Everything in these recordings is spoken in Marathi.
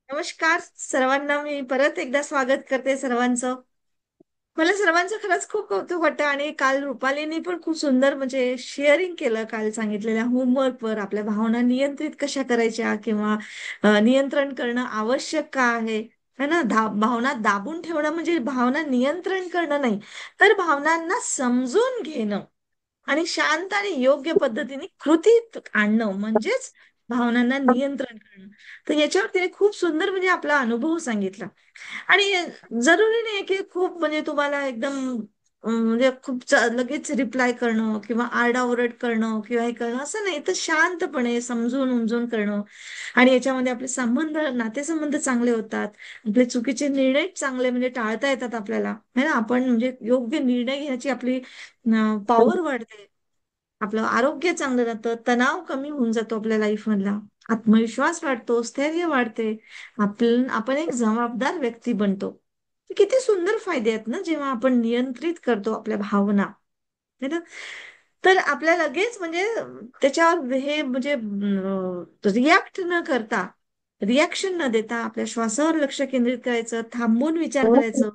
नमस्कार सर्वांना. मी परत एकदा स्वागत करते सर्वांचं. मला सर्वांचं खरंच खूप कौतुक वाटतं आणि काल रुपालीनी पण खूप सुंदर म्हणजे शेअरिंग केलं काल सांगितलेल्या होमवर्कवर आपल्या भावना नियंत्रित कशा करायच्या किंवा नियंत्रण करणं आवश्यक का आहे. है ना. भावना दाबून ठेवणं म्हणजे भावना नियंत्रण करणं नाही, तर भावनांना समजून घेणं आणि शांत आणि योग्य पद्धतीने कृतीत आणणं म्हणजेच भावनांना नियंत्रण करणं. तर याच्यावर तिने खूप सुंदर म्हणजे आपला अनुभव सांगितला. आणि जरुरी नाही की खूप म्हणजे तुम्हाला एकदम म्हणजे खूप लगेच रिप्लाय करणं किंवा आरडाओरड करणं किंवा हे करणं असं नाही, तर शांतपणे समजून उमजून करणं. आणि याच्यामध्ये आपले संबंध नातेसंबंध चांगले होतात. आपले चुकीचे निर्णय चांगले म्हणजे टाळता येतात आपल्याला, है ना. आपण म्हणजे योग्य निर्णय घेण्याची आपली पॉवर वाढते. आपलं आरोग्य चांगलं राहतं, तणाव कमी होऊन जातो आपल्या लाईफ मधला, आत्मविश्वास वाढतो, स्थैर्य वाढते. आपण एक जबाबदार व्यक्ती बनतो. किती सुंदर फायदे आहेत ना जेव्हा आपण नियंत्रित करतो आपल्या भावना, है ना. तर आपल्या लगेच म्हणजे त्याच्यावर हे म्हणजे रिॲक्ट न करता, रिॲक्शन न देता आपल्या श्वासावर लक्ष केंद्रित करायचं, थांबून विचार करायचं,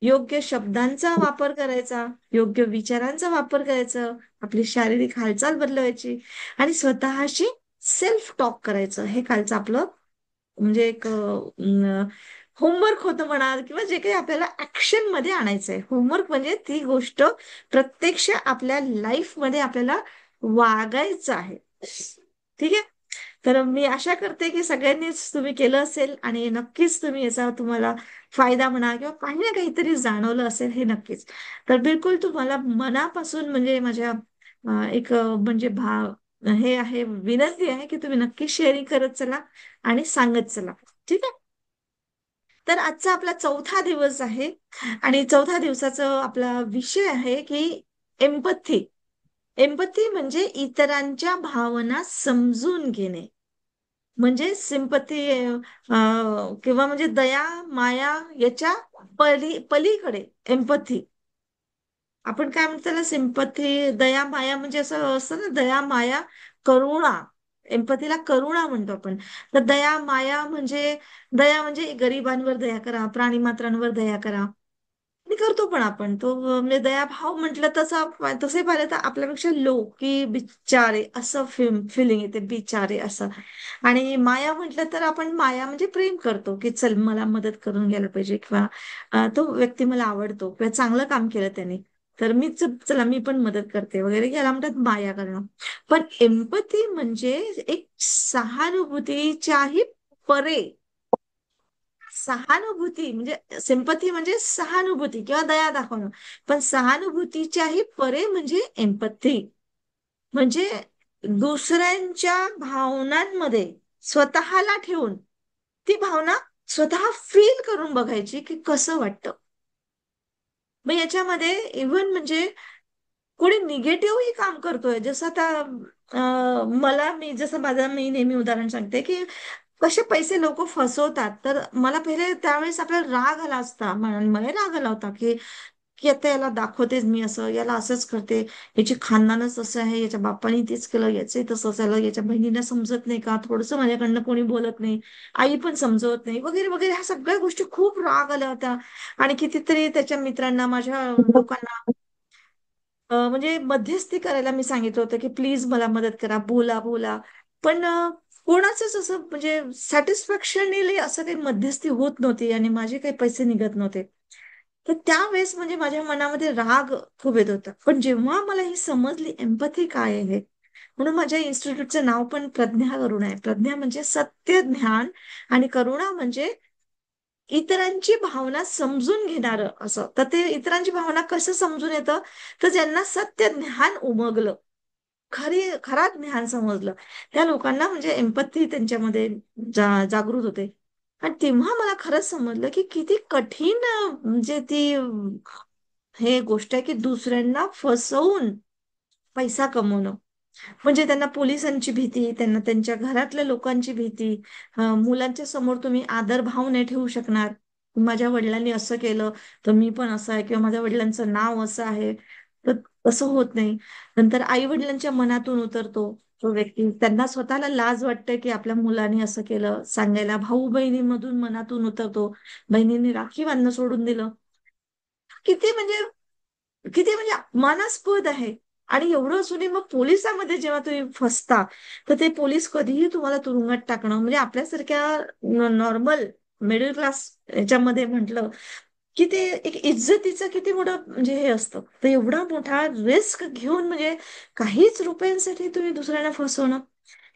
योग्य शब्दांचा वापर करायचा, योग्य विचारांचा वापर करायचा, आपली शारीरिक हालचाल बदलवायची आणि स्वतःशी सेल्फ टॉक करायचं. हे कालचं आपलं म्हणजे एक होमवर्क होतं म्हणा किंवा जे काही आपल्याला ऍक्शन मध्ये आणायचंय. होमवर्क म्हणजे ती गोष्ट प्रत्यक्ष आपल्या लाईफ मध्ये आपल्याला वागायचं आहे. ठीक आहे. तर मी आशा करते की सगळ्यांनीच तुम्ही केलं असेल आणि नक्कीच तुम्ही याचा तुम्हाला फायदा म्हणा किंवा काही ना काहीतरी जाणवलं असेल, हे नक्कीच. तर बिलकुल तुम्हाला मनापासून म्हणजे माझ्या एक म्हणजे हे आहे, विनंती आहे की तुम्ही नक्की शेअरिंग करत चला आणि सांगत चला. ठीक आहे. तर आजचा आपला चौथा दिवस आहे आणि चौथ्या दिवसाचा आपला विषय आहे की एम्पथी. एम्पथी म्हणजे इतरांच्या भावना समजून घेणे. म्हणजे सिंपती किंवा म्हणजे दया, माया याच्या पलीकडे एम्पथी. आपण काय म्हणतो त्याला, सिंपथी, दया, माया म्हणजे असं असतं ना, दया, माया, करुणा. एम्पथीला करुणा म्हणतो आपण. तर दया, माया म्हणजे दया म्हणजे गरिबांवर दया करा, प्राणी मात्रांवर दया करा. आणि करतो पण आपण तो म्हणजे दयाभाव म्हटलं तसा, तसे पाहिलं तर आपल्यापेक्षा लो की बिचारे असं फिलिंग येते, बिचारे असं. आणि माया म्हटलं तर आपण माया म्हणजे प्रेम करतो की चल मला मदत करून घ्यायला पाहिजे किंवा तो व्यक्ती मला आवडतो किंवा चांगलं काम केलं त्याने, तर मी चला मी पण मदत करते वगैरे, याला म्हणतात माया करणं. पण एम्पथी म्हणजे एक सहानुभूतीच्याही परे. सहानुभूती म्हणजे सिंपथी म्हणजे सहानुभूती किंवा दया दाखवणं, पण सहानुभूतीच्याही परे म्हणजे एम्पथी. म्हणजे दुसऱ्यांच्या भावनांमध्ये स्वतःला ठेवून ती भावना स्वतः फील करून बघायची की कसं वाटतं. मग याच्यामध्ये इव्हन म्हणजे कोणी निगेटिव्हही काम करतोय, जसं आता मी जसं माझं मी नेहमी उदाहरण सांगते की कसे पैसे लोक फसवतात. तर मला पहिले त्यावेळेस आपल्याला राग आला असता, मला राग आला होता की की आता याला दाखवतेच मी असं, याला असंच करते, याची खानदानच असं आहे, याच्या बापाने तेच केलं, याचंही तसं झालं, याच्या बहिणीला समजत नाही का, थोडंसं माझ्याकडनं कोणी बोलत नाही, आई पण समजवत नाही वगैरे वगैरे, ह्या सगळ्या गोष्टी खूप राग आल्या होत्या. आणि कितीतरी त्याच्या मित्रांना, माझ्या लोकांना म्हणजे मध्यस्थी करायला मी सांगितलं होतं की प्लीज मला मदत करा, बोला बोला. पण कोणाचंच असं म्हणजे सॅटिस्फॅक्शनली असं काही मध्यस्थी होत नव्हती आणि माझे काही पैसे निघत नव्हते. तर त्यावेळेस म्हणजे माझ्या मनामध्ये राग खूप येत होता. पण जेव्हा मला ही समजली एम्पथी काय आहे, म्हणून माझ्या इन्स्टिट्यूटचं नाव पण प्रज्ञा करुण आहे. प्रज्ञा म्हणजे सत्य ज्ञान आणि करुणा म्हणजे इतरांची भावना समजून घेणारं असं. तर ते इतरांची भावना कसं समजून येतं, तर ज्यांना सत्य ज्ञान उमगलं, खरा ज्ञान समजलं, त्या लोकांना म्हणजे एम्पथी त्यांच्यामध्ये जागृत होते. आणि तेव्हा मला खरंच समजलं की किती कठीण म्हणजे ती हे गोष्ट आहे की दुसऱ्यांना फसवून पैसा कमवणं. म्हणजे त्यांना पोलिसांची भीती, त्यांना त्यांच्या घरातल्या लोकांची भीती, मुलांच्या समोर तुम्ही आदरभाव नाही ठेवू शकणार. माझ्या वडिलांनी असं केलं तर मी पण असं आहे, किंवा माझ्या वडिलांचं नाव असं आहे, तर तसं होत नाही. नंतर आई वडिलांच्या मनातून उतरतो. तो व्यक्ती, त्यांना स्वतःला लाज वाटते की आपल्या मुलाने असं केलं सांगायला, भाऊ बहिणीमधून मनातून उतरतो, बहिणीने राखी बांधणं सोडून दिलं. किती म्हणजे किती म्हणजे अपमानास्पद आहे. आणि एवढं असूनही मग पोलिसामध्ये जेव्हा तुम्ही फसता, तर ते पोलीस कधीही तुम्हाला तुरुंगात टाकणं म्हणजे आपल्यासारख्या नॉर्मल मिडल क्लास याच्यामध्ये म्हटलं की ते एक इज्जतीचं किती मोठं म्हणजे हे असतं. तर एवढा मोठा रिस्क घेऊन म्हणजे काहीच रुपयांसाठी तुम्ही दुसऱ्यांना फसवणं,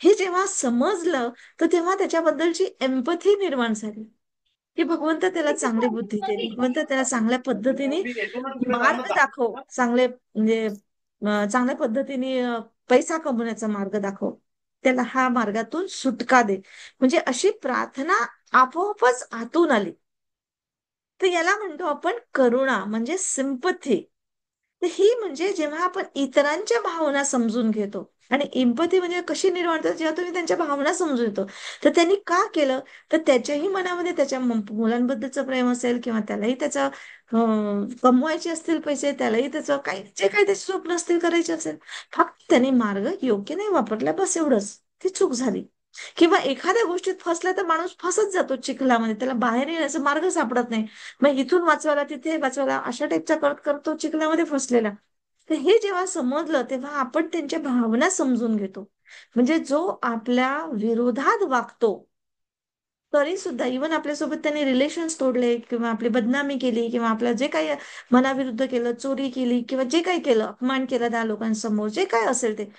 हे जेव्हा समजलं, तर तेव्हा त्याच्याबद्दलची एम्पथी निर्माण झाली. की भगवंत त्याला चांगली बुद्धी दे, भगवंत त्याला चांगल्या पद्धतीने मार्ग दाखव, चांगले म्हणजे चांगल्या पद्धतीने पैसा कमवण्याचा मार्ग दाखव, त्याला हा मार्गातून सुटका दे. म्हणजे अशी प्रार्थना आपोआपच आतून आली. तर याला म्हणतो आपण करुणा म्हणजे सिंपथी. तर ही म्हणजे जेव्हा आपण इतरांच्या भावना समजून घेतो, आणि एम्पथी म्हणजे कशी निर्माण होते, जेव्हा तुम्ही त्यांच्या भावना समजून घेतो. तर त्यांनी का केलं, तर त्याच्याही मनामध्ये त्याच्या मुलांबद्दलचं प्रेम असेल, किंवा त्यालाही त्याचं कमवायचे असतील पैसे, त्यालाही त्याचं काही जे काही त्याचे स्वप्न असतील करायचे असेल, फक्त त्यांनी मार्ग योग्य नाही वापरला, बस एवढंच. ती चूक झाली. किंवा एखाद्या गोष्टीत फसला तर माणूस फसत जातो चिखलामध्ये, त्याला बाहेर येण्याचा मार्ग सापडत नाही. मग इथून वाचवायला तिथे वाचवायला अशा टाईपचा करत करत तो चिखलामध्ये फसलेला. तर हे जेव्हा समजलं, तेव्हा आपण त्यांच्या भावना समजून घेतो. म्हणजे जो आपल्या विरोधात वागतो, तरी सुद्धा इव्हन आपल्यासोबत त्यांनी रिलेशन्स तोडले, किंवा आपली बदनामी केली, किंवा आपलं जे काही मनाविरुद्ध केलं, चोरी केली, किंवा जे काही केलं, अपमान केला त्या लोकांसमोर, जे काय असेल ते,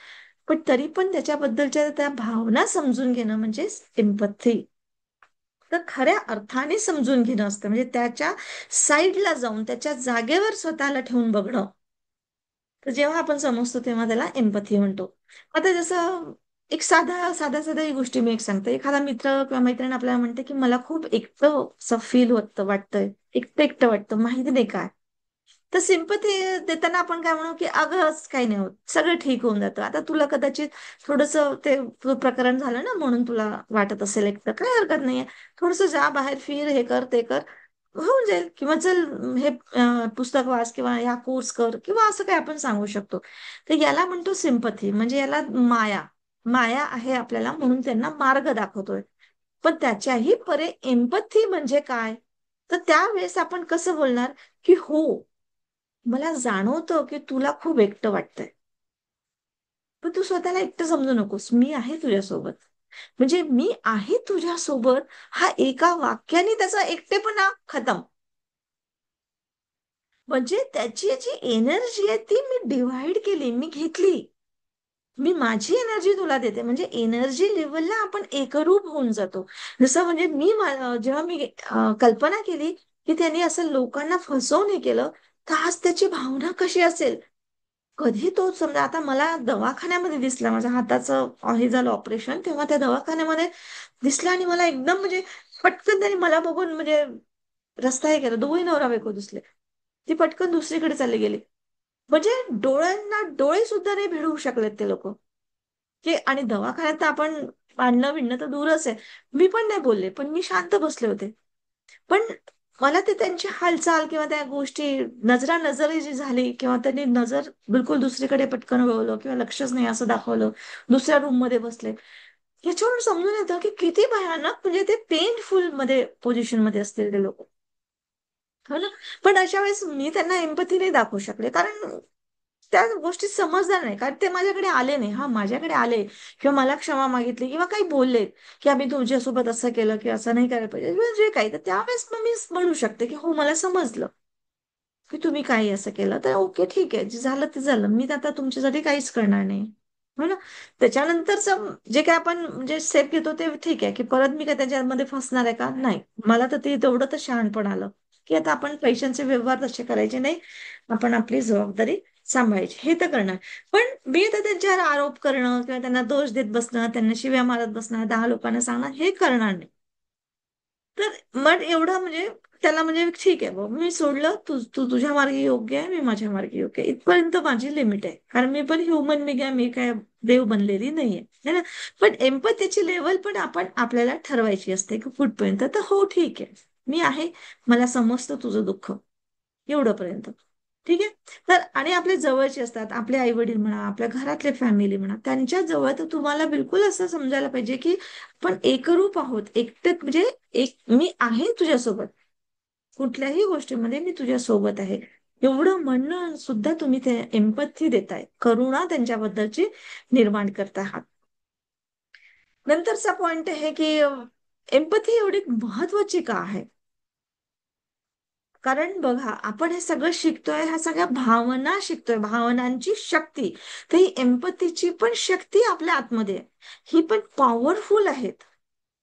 पण तरी पण त्याच्याबद्दलच्या त्या भावना समजून घेणं म्हणजे एम्पथी. तर खऱ्या अर्थाने समजून घेणं असतं, म्हणजे त्याच्या साईडला जाऊन त्याच्या जागेवर स्वतःला ठेवून बघणं. तर जेव्हा आपण समजतो तेव्हा त्याला एम्पथी म्हणतो. आता जसं एक साध्या साध्या ही गोष्टी मी एक सांगते. एखादा मित्र किंवा मैत्रीण आपल्याला म्हणते की मला खूप एकटं असं फील होतं, वाटतंय, एकटं एकटं वाटतं, माहिती नाही काय. तर सिंपथी देताना आपण काय म्हणू की अगं असं काही नाही होत, सगळं ठीक होऊन जातं. आता तुला कदाचित थोडस ते प्रकरण झालं ना, म्हणून तुला वाटत असेल एकटं, काय हरकत नाहीये. थोडस जा बाहेर, फिर, हे कर ते कर, होऊन जाईल. किंवा चल हे पुस्तक वाच, किंवा ह्या कोर्स कर, किंवा असं काय आपण सांगू शकतो. तर याला म्हणतो सिंपथी, म्हणजे याला माया. माया आहे आपल्याला म्हणून त्यांना मार्ग दाखवतोय. पण त्याच्याही परे एम्पथी म्हणजे काय, तर त्यावेळेस आपण कसं बोलणार की हो, मला जाणवतं की तुला खूप एकटं वाटतंय, पण तू स्वतःला एकटं समजू नकोस, मी आहे तुझ्यासोबत. म्हणजे मी आहे तुझ्यासोबत, हा एका वाक्याने त्याचा एकटेपणा खतम. म्हणजे त्याची जी एनर्जी आहे ती मी डिव्हाइड केली, मी घेतली. मी माझी एनर्जी तुला देते, म्हणजे एनर्जी लेवलला आपण एकरूप होऊन जातो. जसं म्हणजे जेव्हा मी कल्पना केली की त्यांनी असं लोकांना फसवून हे केलं, तर आज त्याची भावना कशी असेल. कधी तो समजा आता मला दवाखान्यामध्ये दिसला, माझ्या हाताचं हे झालं ऑपरेशन, तेव्हा त्या दवाखान्यामध्ये दिसला, आणि मला एकदम म्हणजे पटकन त्यांनी मला बघून म्हणजे रस्ता हे केला, दोघे नवरा बायको दिसले. ती पटकन दुसरीकडे चालली गेली. म्हणजे डोळ्यांना डोळे सुद्धा नाही भिडवू शकलेत ते लोक. की आणि दवाखान्यात तर आपण भांडणं भिडणं तर दूरच आहे. मी पण नाही बोलले, पण मी शांत बसले होते. पण मला ते त्यांची हालचाल किंवा त्या गोष्टी, नजरा नजरी जी झाली, किंवा त्यांनी नजर बिलकुल दुसरीकडे पटकन वळवलं, किंवा लक्षच नाही असं दाखवलं, दुसऱ्या रूम मध्ये बसले, याच्यावरून समजून येतं की किती भयानक म्हणजे ते पेनफुल मध्ये पोझिशन मध्ये असतील ते लोक. हो ना. पण अशा वेळेस मी त्यांना एम्पथी नाही दाखवू शकले, कारण त्या गोष्टी समजणार नाही, कारण ते माझ्याकडे आले नाही. हा माझ्याकडे आले, किंवा मला क्षमा मागितली, किंवा काही बोलले की आम्ही तुमच्यासोबत असं केलं, की असं नाही करायला पाहिजे, किंवा जे काही, तर त्यावेळेस मग मी म्हणू शकते की हो, मला समजलं की तुम्ही काही असं केलं, तर ओके ठीक आहे, जे झालं ते झालं, मी आता तुमच्यासाठी काहीच करणार नाही. हो ना. त्याच्यानंतरच जे काय आपण म्हणजे स्टेप घेतो ते ठीक आहे, की परत मी काय त्याच्यामध्ये फसणार आहे का, नाही. मला तर ते तेवढं तर शहाणपण आलं की आता आपण पैशांचे व्यवहार तसे करायचे नाही, आपण आपली जबाबदारी सांभाळायची, हे तर करणार. पण मी तर त्यांच्यावर आरोप करणं, किंवा त्यांना दोष देत बसणं, त्यांना शिव्या मारत बसणं, 10 लोकांना सांगणं, हे करणार नाही. तर मग एवढं म्हणजे त्याला म्हणजे ठीक आहे बाबा, मी सोडलं, तू तुझ्या मार्गी योग्य आहे, मी माझ्या मार्गी योग्य आहे, इथपर्यंत माझी लिमिट आहे. कारण मी पण ह्युमन बिंग आहे, मी काय देव बनलेली नाहीये, है ना. पण एम्पथीची लेवल पण आपण आपल्याला ठरवायची असते की कुठपर्यंत. तर हो ठीक आहे, मी आहे, मला समजतं तुझं दुःख, एवढं पर्यंत. ठीक आहे. तर आणि आपले जवळचे असतात, आपले आई वडील म्हणा, आपल्या घरातले फॅमिली म्हणा, त्यांच्या जवळ तर तुम्हाला बिलकुल असं समजायला पाहिजे की आपण एकरूप आहोत, एकटं म्हणजे एक मी आहे तुझ्यासोबत, कुठल्याही गोष्टीमध्ये मी तुझ्या सोबत आहे, एवढं म्हणणं सुद्धा तुम्ही ते एम्पथी देताय, करुणा त्यांच्याबद्दलची निर्माण करत आहात. नंतरचा पॉइंट आहे की एम्पथी एवढी महत्वाची का आहे? कारण बघा, आपण हे सगळं शिकतोय, ह्या सगळ्या भावना शिकतोय, भावनांची शक्ती. तर ही एम्पथीची पण शक्ती आपल्या आतमध्ये आहे. ही पण पॉवरफुल आहेत.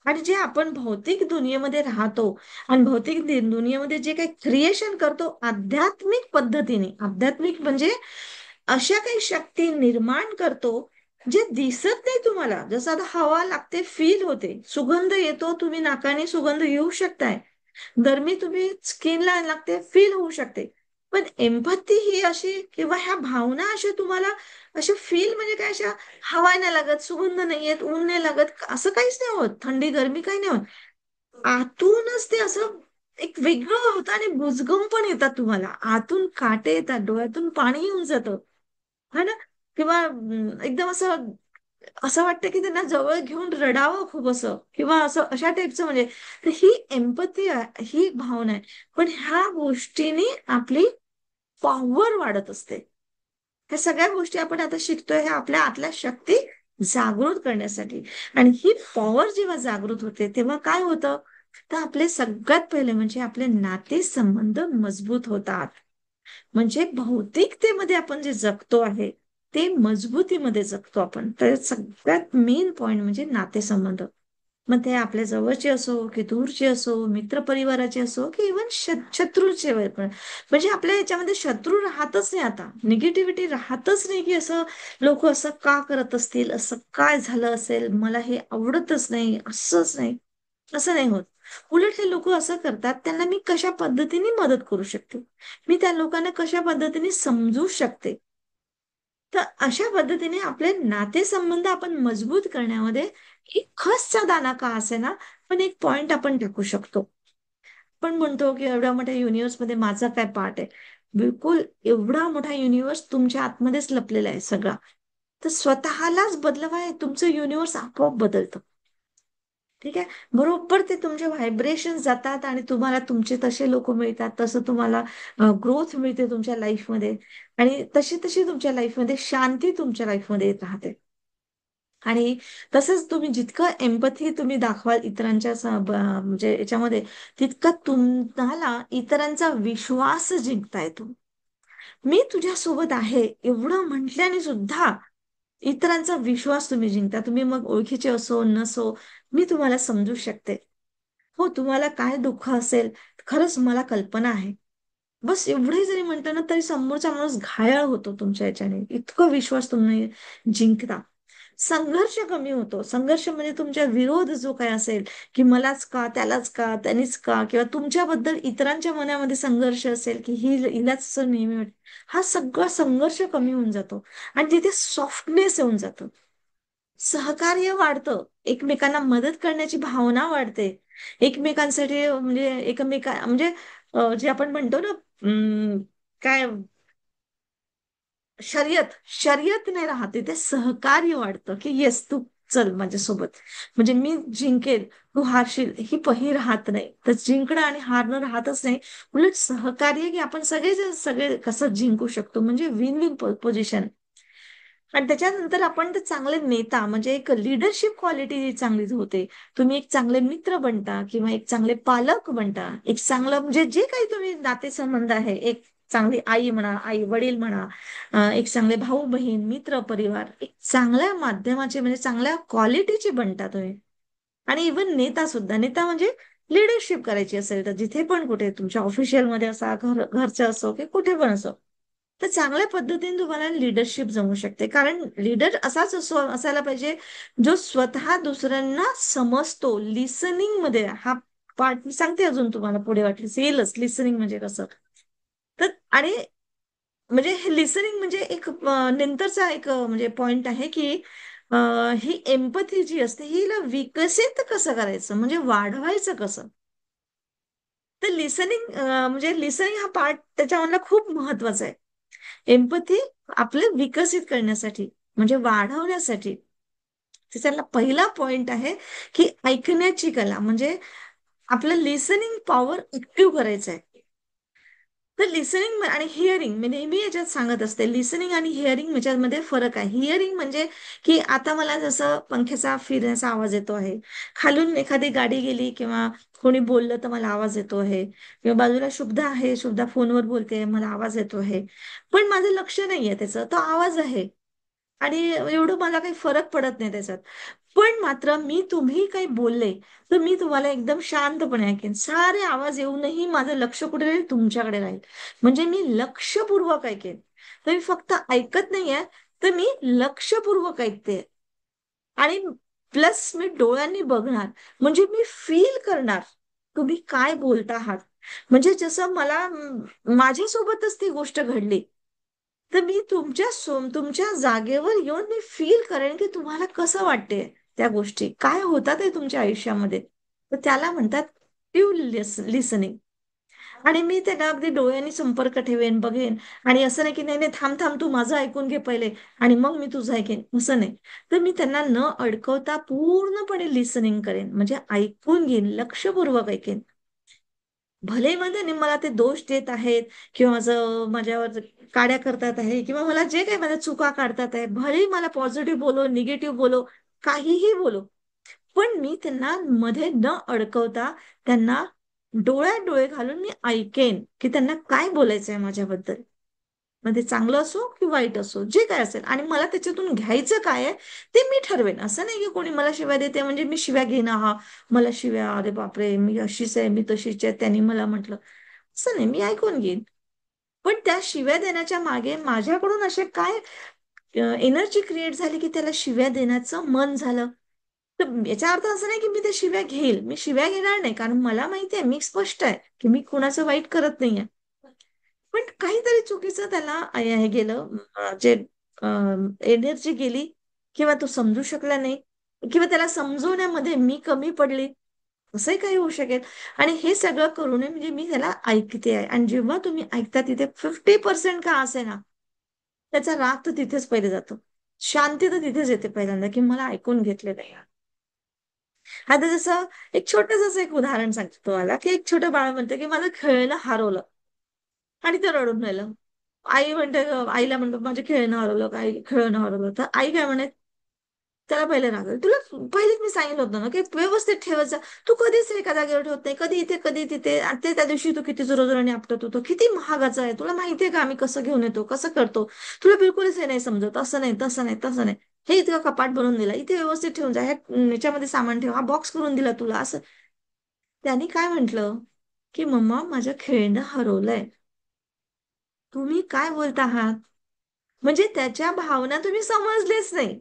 आणि जे आपण भौतिक दुनियेमध्ये राहतो आणि भौतिक दुनियेमध्ये जे काही क्रिएशन करतो आध्यात्मिक पद्धतीने, आध्यात्मिक म्हणजे अशा काही शक्ती निर्माण करतो जे दिसत नाही तुम्हाला. जसं आता हवा लागते, फील होते, सुगंध येतो, तुम्ही नाकाने सुगंध घेऊ शकताय, गरमी तुम्ही स्किनला लागते, फील होऊ शकते. पण एम्पथी ही अशी किंवा ह्या भावना अशा तुम्हाला अशा फील म्हणजे काय, अशा हवा नाही लागत, सुगंध नाही येत, ऊन नाही लागत, असं काहीच नाही होत, थंडी गरमी काही नाही होत. आतूनच ते असं एक वेगळं होतं आणि बुजगम पण येतात तुम्हाला, आतून काटे येतात, डोळ्यातून पाणी येऊन जातं, है ना? किंवा एकदम असं असं वाटतं की त्यांना जवळ घेऊन रडावं खूप, असं किंवा असं अशा टाईपचं म्हणजे. तर ही एम्पथी आहे, ही एक भावना आहे. पण ह्या गोष्टीने आपली पॉवर वाढत असते. ह्या सगळ्या गोष्टी आपण आता शिकतोय, ह्या आपल्या आतल्या शक्ती जागृत करण्यासाठी. आणि ही पॉवर जेव्हा जागृत होते तेव्हा काय होतं, तर आपले सगळ्यात पहिले म्हणजे आपले नातेसंबंध मजबूत होतात. म्हणजे भौतिकतेमध्ये आपण जे जगतो आहे ते मजबूतीमध्ये जगतो आपण. तर सगळ्यात मेन पॉइंट म्हणजे नातेसंबंध. मग ते आपल्या जवळचे असो की दूरचे असो, मित्र परिवाराचे असो की इव्हन शत्रूचे पण. म्हणजे आपल्या याच्यामध्ये शत्रू राहतच नाही आता, निगेटिव्हिटी राहतच नाही की असं लोक असं का करत असतील, असं काय झालं असेल, मला हे आवडतच नाही, असंच नाही, असं नाही होत. उलट हे लोक असं करतात, त्यांना मी कशा पद्धतीने मदत करू शकते, मी त्या लोकांना कशा पद्धतीने समजू शकते. तर अशा पद्धतीने आपले नातेसंबंध आपण मजबूत करण्यामध्ये एक खसचा दाना का असे ना, पण एक पॉइंट आपण टाकू शकतो. पण म्हणतो की एवढ्या मोठ्या युनिव्हर्समध्ये माझा काय पार्ट आहे? बिलकुल, एवढा मोठा युनिव्हर्स तुमच्या आतमध्येच लपलेला आहे सगळा. तर स्वतःलाच बदलवाय, तुमचं युनिव्हर्स आपोआप बदलतं. ठीक आहे. बरोबर ते तुमचे व्हायब्रेशन जातात आणि तुम्हाला तुमचे तसे लोक मिळतात, तसं तुम्हाला ग्रोथ मिळते तुमच्या लाईफमध्ये. आणि तशी तशी तुमच्या लाईफमध्ये शांती तुमच्या लाईफमध्ये येत राहते. आणि तसंच तुम्ही जितकं एम्पथी तुम्ही दाखवाल इतरांच्या म्हणजे याच्यामध्ये, तितका तुम्हाला इतरांचा विश्वास जिंकता येतो. मी तुझ्यासोबत आहे एवढं म्हटल्याने सुद्धा इतरांचा विश्वास तुम्ही जिंकता. तुम्ही मग ओळखीचे असो नसो, मी तुम्हाला समजू शकते. हो, तुम्हाला काय दुःख असेल, खरंच मला कल्पना आहे. बस एवढे जरी म्हणता ना, तरी समोरचा माणूस घायाळ होतो तुमच्या याच्याने, इतकं विश्वास तुम्ही जिंकता. संघर्ष कमी होतो. संघर्ष म्हणजे तुमच्या विरोध जो काय असेल, की मलाच का, त्यालाच का, त्यांनीच का, किंवा तुमच्याबद्दल इतरांच्या मनामध्ये संघर्ष असेल, की हिलाच असं नेहमी वाटतं. हा सगळा संघर्ष कमी होऊन जातो आणि तिथे सॉफ्टनेस येऊन जातं. सहकार्य वाढतं, एकमेकांना मदत करण्याची भावना वाढते. एकमेकांसाठी म्हणजे म्हणजे जे आपण म्हणतो ना, काय, शर्यत नाही राहते, ते सहकार्य वाढतं की येस तू चल माझ्यासोबत, म्हणजे मी जिंकेल, तू हारशील, ही राहत नाही. तर जिंकणं आणि हारणं राहतच नाही. उलट सहकार्य की आपण सगळे कसं जिंकू शकतो, म्हणजे विन विन पोझिशन. आणि त्याच्यानंतर आपण ते चांगले नेता म्हणजे एक लिडरशिप क्वालिटी चांगली होते. तुम्ही एक चांगले मित्र बनता किंवा एक चांगले पालक बनता, एक चांगलं म्हणजे जे काही तुम्ही नातेसंबंध आहे, एक चांगली आई म्हणा, आई वडील म्हणा, एक चांगले भाऊ बहीण, मित्र परिवार, एक चांगल्या माध्यमाचे म्हणजे चांगल्या क्वालिटीचे बनता तुम्ही. आणि इव्हन नेता सुद्धा, नेता म्हणजे लिडरशिप करायची असेल तर जिथे पण कुठे तुमच्या ऑफिशियल मध्ये असा, घरचं असो की कुठे पण असो, तर चांगल्या पद्धतीने तुम्हाला लिडरशिप जमू शकते. कारण लीडर असाच असायला पाहिजे जो स्वतः दुसऱ्यांना समजतो. लिसनिंग मध्ये हा पार्ट मी सांगते, अजून तुम्हाला पुढे वाटलं येईलच लिसनिंग म्हणजे कसं. तर आणि म्हणजे हे लिसनिंग म्हणजे एक नंतरचा एक म्हणजे पॉइंट आहे की अ, ही एम्पथी जी असते हिला विकसित कसं करायचं, म्हणजे वाढवायचं कसं. तर लिसनिंग म्हणजे लिसनिंग हा पार्ट त्याच्यामधला खूप महत्वाचा आहे. एम्पथी आपले विकसित करण्यासाठी म्हणजे वाढवण्यासाठी त्याच्यातला पहिला पॉइंट आहे की ऐकण्याची कला म्हणजे आपलं लिसनिंग पॉवर ऍक्टिव्ह करायचं आहे. तर लिसनिंग आणि हिअरिंग मी नेहमी याच्यात सांगत असते, लिसनिंग आणि हिअरिंग याच्यामध्ये फरक आहे. हिअरिंग म्हणजे की आता मला जसं पंख्याचा फिरण्याचा आवाज येतो आहे, खालून एखादी गाडी गेली किंवा कोणी बोललं तर मला आवाज येतो आहे, किंवा बाजूला शुभ्धा आहे, शुभ्धा फोनवर बोलते मला आवाज येतो आहे, पण माझं लक्ष नाहीये त्याचं, तो आवाज आहे आणि एवढं मला काही फरक पडत नाही त्याच्यात. पण मात्र मी तुम्ही काही बोलले तर मी तुम्हाला एकदम शांतपणे ऐकेन, सारे आवाज येऊनही माझं लक्ष कुठे राहील, तुमच्याकडे राहील. म्हणजे मी लक्षपूर्वक ऐकेन. तर मी फक्त ऐकत नाहीये, तर मी लक्षपूर्वक ऐकते. आणि प्लस मी डोळ्यांनी बघणार, म्हणजे मी फील करणार तुम्ही काय बोलता आहात. म्हणजे जसं मला माझ्यासोबतच ती गोष्ट घडली, तर मी तुमच्या जागेवर येऊन मी फील करेन की तुम्हाला कसं वाटते, त्या गोष्टी काय होतात आहे तुमच्या आयुष्यामध्ये. तर त्याला म्हणतात ऍक्टिव्ह लिसनिंग. आणि मी त्यांना अगदी डोळ्यांनी संपर्क ठेवेन, बघेन. आणि असं नाही की नाही नाही थांब थांब तू माझं ऐकून घे पहिले आणि मग मी तुझं ऐकेन, असं नाही. तर मी त्यांना न अडकवता पूर्णपणे लिसनिंग करेन, म्हणजे ऐकून घेईन, लक्षपूर्वक ऐकेन. भले मध्ये मला ते दोष देत आहेत किंवा माझ्यावर काड्या करतात आहे किंवा मला जे काही माझ्या चुका काढतात आहे, भले मला पॉझिटिव्ह बोलो निगेटिव्ह बोलो, काहीही बोलो, पण मी त्यांना मध्ये न अडकवता त्यांना डोळ्यात डोळे घालून मी ऐकेन की त्यांना काय बोलायचं आहे माझ्याबद्दल. मग ते चांगलं असो की वाईट असो, जे काय असेल, आणि मला त्याच्यातून घ्यायचं काय आहे ते मी ठरवेन. असं नाही की कोणी मला शिव्या देते म्हणजे मी शिव्या घेणं, हा मला शिव्या, अरे बापरे मी अशीच आहे, मी तशीच आहे, त्यांनी मला म्हटलं, असं नाही, मी ऐकून घेईन. पण त्या शिव्या देण्याच्या मागे माझ्याकडून असे काय एनर्जी क्रिएट झाली की त्याला शिव्या देण्याचं मन झालं. तर याचा अर्थ असं नाही की मी त्या शिव्या घेईल, मी शिव्या घेणार नाही, कारण मला माहिती आहे, मी स्पष्ट आहे की मी कुणाचं वाईट करत नाहीये. पण काहीतरी चुकीचं त्याला हे गेलं, जे एनर्जी गेली, किंवा तो समजू शकला नाही, किंवा त्याला समजवण्यामध्ये मी कमी पडली, असंही काही होऊ शकेल. आणि हे सगळं करू नये म्हणजे मी त्याला ऐकते आहे. आणि जेव्हा तुम्ही ऐकता तिथे 50% का असे ना, त्याचा राग तर तिथेच पहिले जातो, शांती तर तिथेच येते पहिल्यांदा की मला ऐकून घेतले नाही. आता जसं एक छोटंसं एक उदाहरण सांगतो तुम्हाला, की एक छोटं बाळ म्हणतं की माझं खेळणं हरवलं आणि ते रडून राहिलं. आई म्हणते, आईला म्हणतो माझे खेळणं हरवलं, काय खेळणं हरवलं, तर आई काय म्हणे, त्याला पहिले रागवलं, तुला पहिलेच मी सांगितलं होतं ना की व्यवस्थित ठेवायचं, तू कधीच एका जागेवर ठेवत नाही, कधी इथे कधी तिथे, आणि ते त्या दिवशी तू किती जोराजोराने आपटत होतो, किती महागाचं आहे, तुला माहितीये का आम्ही कसं घेऊन येतो, कसं करतो, तुला बिलकुलच हे नाही समजत, असं नाही तसं नाही तसं नाही, हे इतकं कपाट बनवून दिलं, इथे व्यवस्थित ठेवून जा, ह्याच्यामध्ये सामान ठेव, हा बॉक्स करून दिला तुला, असं. त्यांनी काय म्हटलं की मम्मा माझं खेळणं हरवलंय, तुम्ही काय बोलत आहात. म्हणजे त्याच्या भावना तुम्ही समजलेच नाही.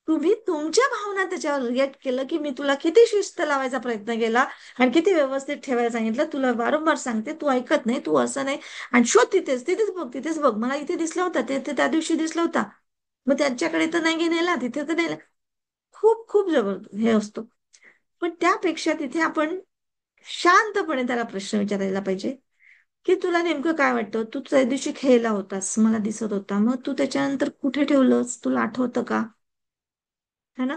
तुम्ही तुमच्या भावना त्याच्यावर रिएक्ट केलं की मी तुला किती शिस्त लावायचा प्रयत्न केला आणि किती व्यवस्थित ठेवायला सांगितलं, तुला वारंवार सांगते, तू ऐकत नाही, तू असं नाही, आणि शोध तिथेच तिथेच बघ तिथेच बघ, मला इथे दिसला होता, ते ते त्या दिवशी दिसला होता, मग त्यांच्याकडे तर नाही नेला, तिथे तर नेला. खूप खूप जबर हे असतो. पण त्यापेक्षा तिथे आपण शांतपणे त्याला प्रश्न विचारायला पाहिजे की तुला नेमकं काय वाटतं, तू त्या दिवशी खेळला होतास, मला दिसत होता, मग तू त्याच्यानंतर कुठे ठेवलंस, तुला आठवतं का, है ना.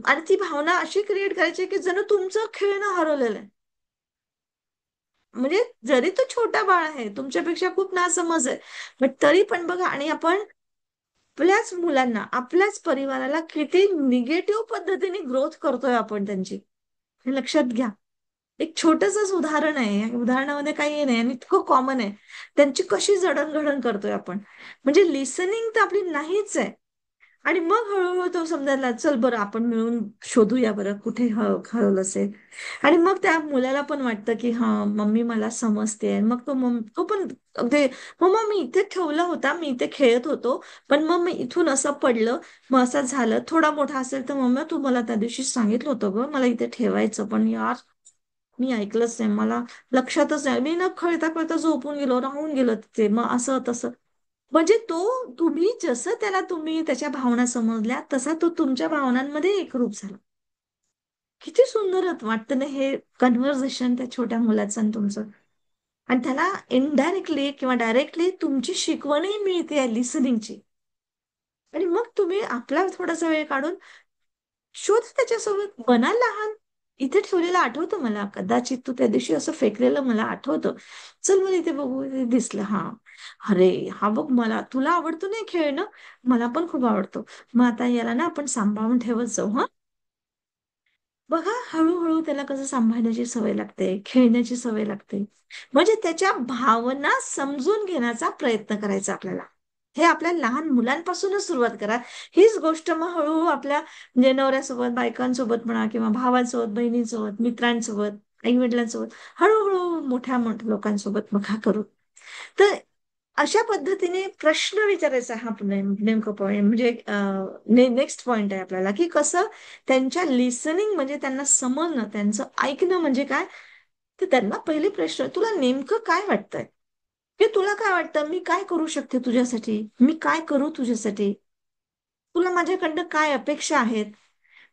आणि ती भावना अशी क्रिएट करायची की जणू तुमचं खेळणं हरवलेलं आहे. म्हणजे जरी तो छोटा बाळ आहे, तुमच्यापेक्षा खूप नासमज आहे, पण तरी पण बघा, आणि आपण आपल्याच मुलांना, आपल्याच परिवाराला किती निगेटिव्ह पद्धतीने ग्रोथ करतोय आपण त्यांची, हे लक्षात घ्या. एक छोटंसंच उदाहरण आहे, या उदाहरणामध्ये काही नाही आणि इतकं कॉमन आहे, त्यांची कशी जडणघडण करतोय आपण. म्हणजे लिसनिंग तर आपली नाहीच आहे. आणि मग हळूहळू तो समजायला, चल बरं आपण मिळून शोधूया बरं कुठे हरवलं असेल. आणि मग त्या मुलाला पण वाटतं की हा मम्मी मला समजते, आणि मग तो पण अगदी, मम्मा मी इथे ठेवला होता, मी इथे खेळत होतो, पण मग मी इथून असं पडलं, मग असं झालं. थोडा मोठा असेल तर मम्मा तू मला त्या दिवशी सांगितलं होतं ग मला इथे ठेवायचं, पण यार मी ऐकलंच नाही, मला लक्षातच नाही, मी न कळता कळता झोपून गेलो, राहून गेलो तिथे, मग असं तसं. म्हणजे तो, तुम्ही जसं त्याला तुम्ही त्याच्या भावना समजल्या तसा तो तुमच्या भावनांमध्ये एकरूप झाला. किती सुंदर वाटतं ना हे कन्व्हर्सेशन त्या छोट्या मुलाचं आणि तुमचं. आणि त्याला इनडायरेक्टली किंवा डायरेक्टली तुमची शिकवणही मिळते लिसनिंगची. आणि मग तुम्ही आपला थोडासा वेळ काढून शोध त्याच्यासोबत, बना लहान. इथे ठेवलेलं आठवतं मला, कदाचित तू त्या दिवशी असं फेकलेलं मला आठवतं. चल मला इथे बघू, इथे दिसलं. हा, अरे हा बघ, मला तुला आवडतो नाही खेळ ना, मला पण खूप आवडतो. मग आता याला ना आपण सांभाळून ठेवत जाऊ हा. बघा, हळूहळू त्याला कसं सांभाळण्याची सवय लागते, खेळण्याची सवय लागते. म्हणजे त्याच्या भावना समजून घेण्याचा प्रयत्न करायचा आपल्याला. हे आपल्या लहान मुलांपासूनच सुरुवात करा. हीच गोष्ट मग हळूहळू आपल्या म्हणजे नवऱ्यासोबत, बायकांसोबत म्हणा, किंवा भावांसोबत, बहिणींसोबत, मित्रांसोबत, आई वडिलांसोबत, हळूहळू मोठ्या मोठ्या लोकांसोबत बघा करू. तर अशा पद्धतीने प्रश्न विचारायचा हा नेमकं पॉईंट म्हणजे नेक्स्ट पॉइंट आहे आपल्याला, की कसं त्यांच्या लिसनिंग म्हणजे त्यांना समजणं, त्यांचं ऐकणं म्हणजे काय. तर त्यांना पहिले प्रश्न, तुला नेमकं काय वाटतंय, की तुला काय वाटतं, मी काय करू शकते तुझ्यासाठी, मी काय करू तुझ्यासाठी, तुला माझ्याकडनं काय अपेक्षा आहेत.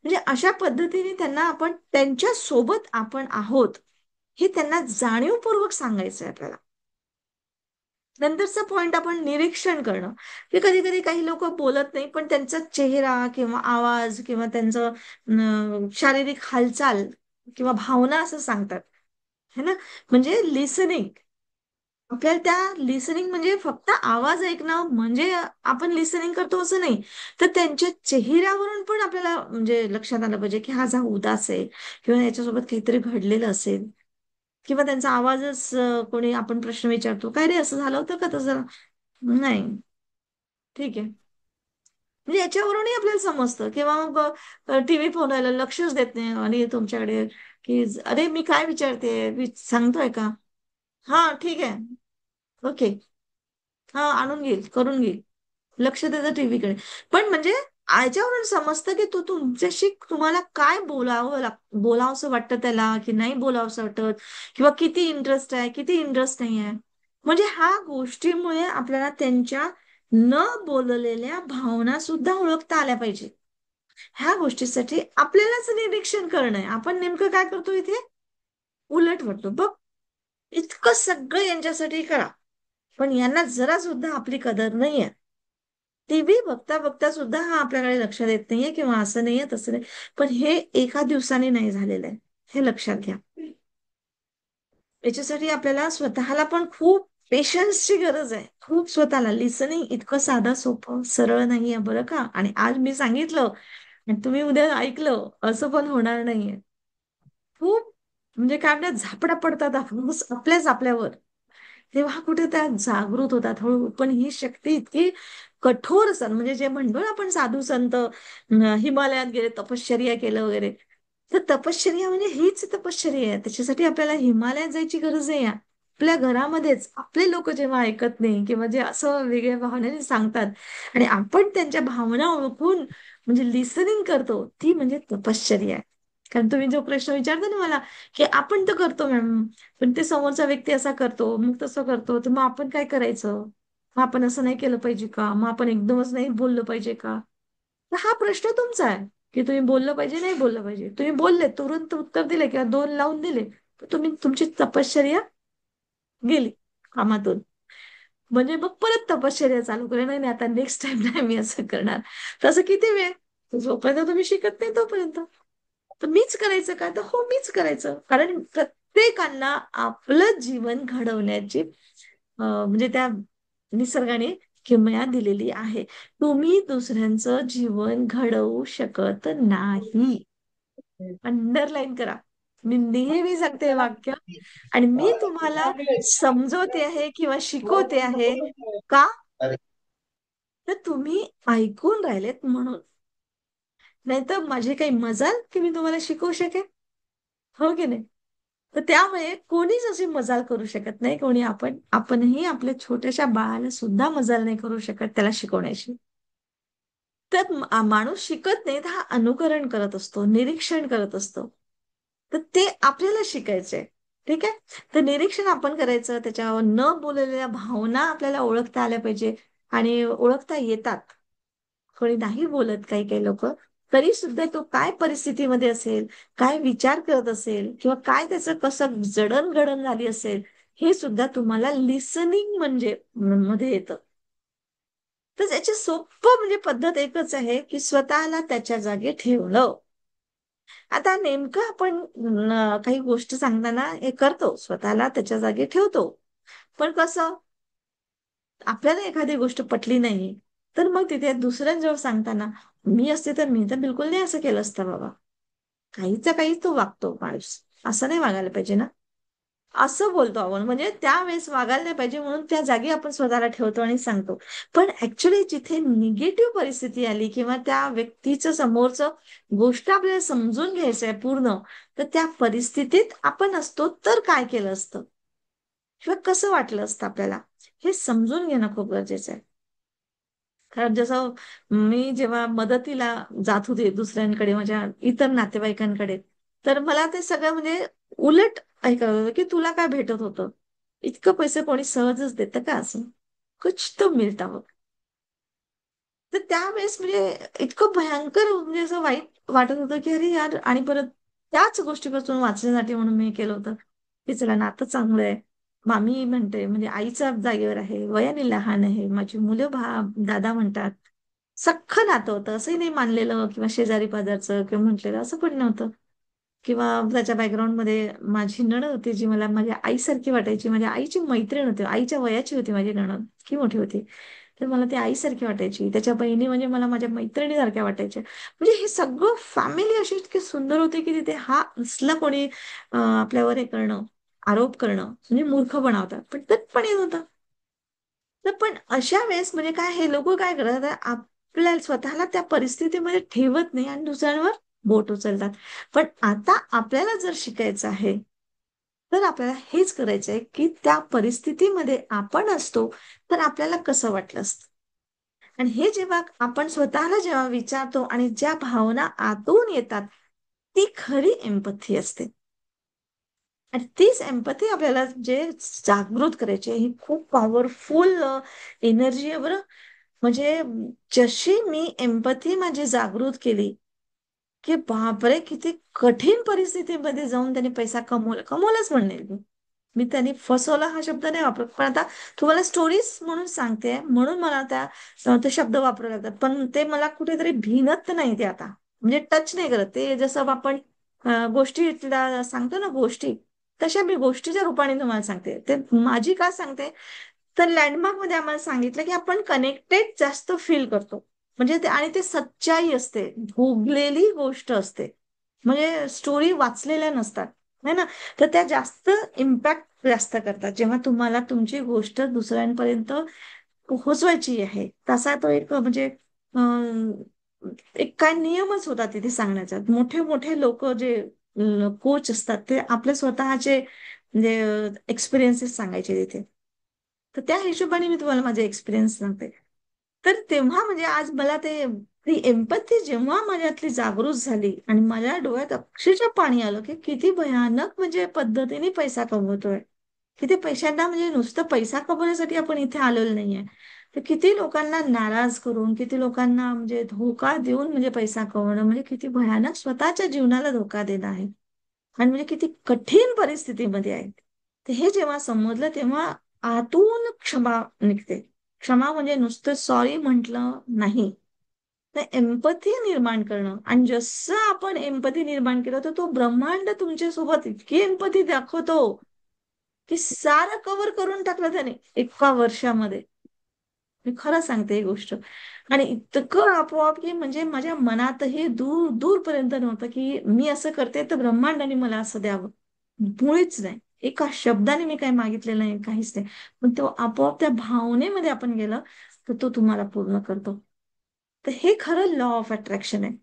म्हणजे अशा पद्धतीने त्यांना आपण त्यांच्या सोबत आपण आहोत हे त्यांना जाणीवपूर्वक सांगायचं आहे आपल्याला. नंतरचा पॉइंट आपण निरीक्षण करणं, की कधी कधी काही लोक बोलत नाही पण त्यांचा चेहरा किंवा आवाज किंवा त्यांचं शारीरिक हालचाल किंवा भावना असं सांगतात, है ना. म्हणजे लिसनिंग, आपल्याला त्या लिसनिंग म्हणजे फक्त आवाज ऐकणं म्हणजे आपण लिसनिंग करतो असं नाही. तर त्यांच्या चेहऱ्यावरून पण आपल्याला म्हणजे लक्षात आलं पाहिजे की हा जा उदास आहे, किंवा याच्यासोबत काहीतरी घडलेलं असेल, किंवा त्यांचा आवाजच कोणी आपण प्रश्न विचारतो, काय रे असं झालं होतं का तसं, नाही, ठीक आहे. म्हणजे याच्यावरूनही आपल्याला समजतं. किंवा मग टीव्ही फोनायला लक्षच देत नाही आणि तुमच्याकडे, की अरे मी काय विचारते, मी सांगतोय का. हा ठीक आहे, ओके, हा आणून घेईल, करून घेईल, लक्ष देतं टीव्हीकडे. पण म्हणजे याच्यावरून समजतं की तो तुमच्याशी, तुम्हाला काय बोलावंसं वाटतं त्याला, की नाही बोलावंसं वाटत, किंवा किती इंटरेस्ट आहे, किती इंटरेस्ट नाही आहे. म्हणजे ह्या गोष्टीमुळे आपल्याला त्यांच्या न बोललेल्या भावना सुद्धा ओळखता आल्या पाहिजे. ह्या गोष्टीसाठी आपल्यालाच निरीक्षण करणं आहे. आपण नेमकं काय करतो इथे, उलट वाटतो बघ, इतकं सगळं यांच्यासाठी करा, पण यांना जरा सुद्धा आपली कदर नाहीये. टीव्ही बघता बघता सुद्धा हा आपल्याकडे लक्ष देत नाहीये, किंवा असं नाहीये तसं नाही. पण हे एका दिवसाने नाही झालेलं आहे, हे लक्षात घ्या. याच्यासाठी आपल्याला स्वतःला पण खूप पेशन्सची गरज आहे. खूप स्वतःला लिसनिंग इतकं साधं सोपं सरळ नाहीये बरं का. आणि आज मी सांगितलं आणि तुम्ही उद्या ऐकलं असं पण होणार नाहीये. खूप म्हणजे काय म्हणतात, झापडा पडतात आपल्याच आपल्यावर. तेव्हा कुठे त्या जागृत होतात हळू. पण ही शक्ती इतकी कठोर सण म्हणजे जे म्हणतो ना आपण, साधू संत हिमालयात गेले, तपश्चर्या केलं वगैरे. तर तपश्चर्या म्हणजे हीच तपश्चर्या आहे. त्याच्यासाठी आपल्याला हिमालयात जायची गरज आहे. आपल्या घरामध्येच आपले लोक जेव्हा ऐकत नाही, किंवा जे असं वेगळ्या भावनेने सांगतात आणि आपण त्यांच्या भावना ओळखून म्हणजे लिसनिंग करतो, ती म्हणजे तपश्चर्या आहे. कारण तुम्ही जो प्रश्न विचारता ना मला, की आपण तर करतो मॅम, पण ते समोरचा व्यक्ती असा करतो, मग तसं करतो, तर मग आपण काय करायचं, मग आपण असं नाही केलं पाहिजे का, मग आपण एकदमच नाही बोललं पाहिजे का. तर हा प्रश्न तुमचा आहे, की तुम्ही बोललं पाहिजे नाही बोललं पाहिजे. तुम्ही बोलले, तुरंत उत्तर दिले किंवा दोन लावून दिले, तर तुम्ही तुमची तपश्चर्या गेली कामातून. म्हणजे मग परत तपश्चर्या चालू करेल, नाही नाही, आता नेक्स्ट टाइम नाही मी असं करणार. तसं किती वेळ, जोपर्यंत तुम्ही शिकत नाही तोपर्यंत. तर मीच करायचं का, तर हो मीच करायचं. कारण प्रत्येकांना आपलं जीवन घडवण्याची म्हणजे त्या निसर्गाने किमया दिलेली आहे. तुम्ही दुसऱ्यांचं जीवन घडवू शकत नाही. अंडरलाईन करा. मी नेहमी सांगते हे वाक्य. आणि मी तुम्हाला समजवते आहे किंवा शिकवते आहे का, तर तुम्ही ऐकून राहिलेत म्हणून. नाहीतर माझी काही मजाल की मी तुम्हाला शिकवू शकेन, हो की नाही. तर त्यामुळे कोणीच अशी मजाल करू शकत नाही. कोणी आपणही आपल्या छोट्याशा बाळाला सुद्धा मजाल नाही करू शकत त्याला शिकवण्याची. तर माणूस शिकत नाही, तर हा अनुकरण करत असतो, निरीक्षण करत असतो. तर ते आपल्याला शिकायचंय. ठीक आहे. तर निरीक्षण आपण करायचं, त्याच्यावर न बोललेल्या भावना आपल्याला ओळखता आल्या पाहिजे. आणि ओळखता येतात. कोणी नाही बोलत काही काही लोक, तरी सुद्धा तो काय परिस्थितीमध्ये असेल, काय विचार करत असेल किंवा काय त्याचं कसं जडणघडण झाली असेल, हे सुद्धा तुम्हाला लिसनिंग म्हणजे मध्ये येतं. तर याची सोपं म्हणजे पद्धत एकच आहे की स्वतःला त्याच्या जागी ठेवलं. आता नेमकं आपण काही गोष्ट सांगताना हे करतो, स्वतःला त्याच्या जागी ठेवतो. पण कसं, आपल्याला एखादी गोष्ट पटली नाही, तर मग तिथे दुसऱ्यांजवळ सांगताना, मी असते तर मी तर बिलकुल नाही असं केलं असतं बाबा. काहीचा काही तो वागतो माणूस. असं नाही वागायला पाहिजे ना. असं बोलतो आपण, म्हणजे त्यावेळेस वागायला नाही पाहिजे म्हणून त्या जागी आपण स्वतःला ठेवतो आणि सांगतो. पण ऍक्च्युली जिथे निगेटिव्ह परिस्थिती आली किंवा त्या व्यक्तीचं समोरचं गोष्ट आपल्याला समजून घ्यायचं आहे पूर्ण, तर त्या परिस्थितीत आपण असतो तर काय केलं असतं किंवा कसं वाटलं असतं आपल्याला, हे समजून घेणं खूप गरजेचं आहे. कारण जसं मी जेव्हा मदतीला जात होते दुसऱ्यांकडे, माझ्या इतर नातेवाईकांकडे, तर मला ते सगळं म्हणजे उलट ऐकावं होतं की तुला काय भेटत होतं, इतकं पैसे कोणी सहजच देतं का असं, कुछ तो मिळता हो. तर त्यावेळेस म्हणजे इतकं भयंकर म्हणजे असं वाईट वाटत होतं की अरे यार, आणि परत त्याच गोष्टीपासून वाचण्यासाठी म्हणून मी केलं होतं की चला नातं चांगलं आहे. मामी म्हणते म्हणजे आईच्या जागेवर आहे, वयाने लहान आहे, माझी मुलं दादा म्हणतात. सख्खं नातं होतं, असंही नाही मानलेलं किंवा शेजारी पाजारचं किंवा म्हटलेलं असं पण नव्हतं. किंवा त्याच्या बॅकग्राऊंडमध्ये माझी नणद होती जी मला माझ्या आईसारखी वाटायची, माझ्या आईची मैत्रीण होती, आईच्या वयाची होती माझी नणद, इतकी मोठी होती. तर मला ती आईसारखी वाटायची, त्याच्या बहिणी म्हणजे मला माझ्या मैत्रिणीसारख्या वाटायच्या. म्हणजे हे सगळं फॅमिली अशी इतकी सुंदर होती की तिथे हा असला कोणी आपल्यावर हे करणं, आरोप करणं म्हणजे मूर्ख बनवतात, पण ते पण येत होतं. तर पण अशा वेळेस म्हणजे काय, हे लोक काय करतात, आपल्याला स्वतःला त्या परिस्थितीमध्ये ठेवत नाही आणि दुसऱ्यांवर बोट उचलतात. पण आता आपल्याला जर शिकायचं आहे, तर आपल्याला हेच करायचं आहे की त्या परिस्थितीमध्ये आपण असतो तर आपल्याला कसं वाटलं असतं. आणि हे जेव्हा आपण स्वतःला जेव्हा विचारतो आणि ज्या भावना आतून येतात, ती खरी एम्पथी असते. आणि तीच एम्पथी आपल्याला जे जागृत करायची आहे, ही खूप पॉवरफुल एनर्जी आहे बरं. म्हणजे जशी मी एम्पथी माझी जागृत केली, की बापरे किती कठीण परिस्थितीमध्ये जाऊन त्यांनी पैसा कमवलाच म्हणेल मी. मी त्यांनी फसवला हा शब्द नाही वापरत, पण आता तुम्हाला स्टोरीज म्हणून सांगते म्हणून मला ते शब्द वापरावे लागतात, पण ते मला कुठेतरी भिनत नाही ते आता, म्हणजे टच नाही करत ते. जसं आपण गोष्टीला सांगतो ना गोष्टी, तशा मी गोष्टीच्या रूपाने तुम्हाला सांगते. ते माझी का सांगते, तर लँडमार्क मध्ये आम्हाला सांगितलं की आपण कनेक्टेड जास्त फील करतो. म्हणजे ते, आणि ते सच्चाई असते, भोगलेली गोष्ट असते, म्हणजे स्टोरी वाचलेल्या नसतात, है ना. तर त्या जास्त इम्पॅक्ट जास्त करतात जेव्हा तुम्हाला तुमची गोष्ट दुसऱ्यांपर्यंत पोहोचवायची आहे. तसा तो एक म्हणजे अं, एक काय नियमच होता तिथे सांगण्याचा. मोठे मोठे लोक जे कोच असतात ते आपले स्वतःचे म्हणजे एक्सपिरियन्सेस सांगायचे तिथे. तर त्या हिशोबाने मी तुम्हाला माझे एक्सपिरियन्स सांगते. तर तेव्हा म्हणजे आज मला ते ती एम्पथी जेव्हा माझ्यातली जागृत झाली आणि माझ्या डोळ्यात अक्षरशः पाणी आलं की किती भयानक म्हणजे पद्धतीने पैसा कमवतोय. किती पैशांना म्हणजे नुसतं पैसा कमवण्यासाठी आपण इथे आलेलो नाहीये. तर किती लोकांना नाराज करून, किती लोकांना म्हणजे धोका देऊन म्हणजे पैसा कमवणं म्हणजे किती भयानक स्वतःच्या जीवनाला धोका देणं आहे. आणि म्हणजे किती कठीण परिस्थितीमध्ये आहेत. तर हे जेव्हा समजलं तेव्हा आतून क्षमा निघते. क्षमा म्हणजे नुसतं सॉरी म्हटलं नाही, तर एम्पथी निर्माण करणं. आणि जसं आपण एम्पथी निर्माण केलं तर तो ब्रह्मांड तुमच्या सोबत इतकी एम्पथी दाखवतो की सारं कव्हर करून टाकलं त्याने एका वर्षामध्ये. मी खरं सांगते ही गोष्ट. आणि इतकं आपोआप की म्हणजे माझ्या मनातही दूर दूरपर्यंत नव्हतं की मी असं करते तर ब्रह्मांडाने मला असं द्यावं. मुळीच नाही. एका शब्दाने मी काही मागितलेलं नाही, काहीच नाही. पण तो आपोआप त्या भावनेमध्ये आपण गेलं तर तो तुम्हाला पूर्ण करतो. तर हे खरं लॉ ऑफ अट्रॅक्शन आहे.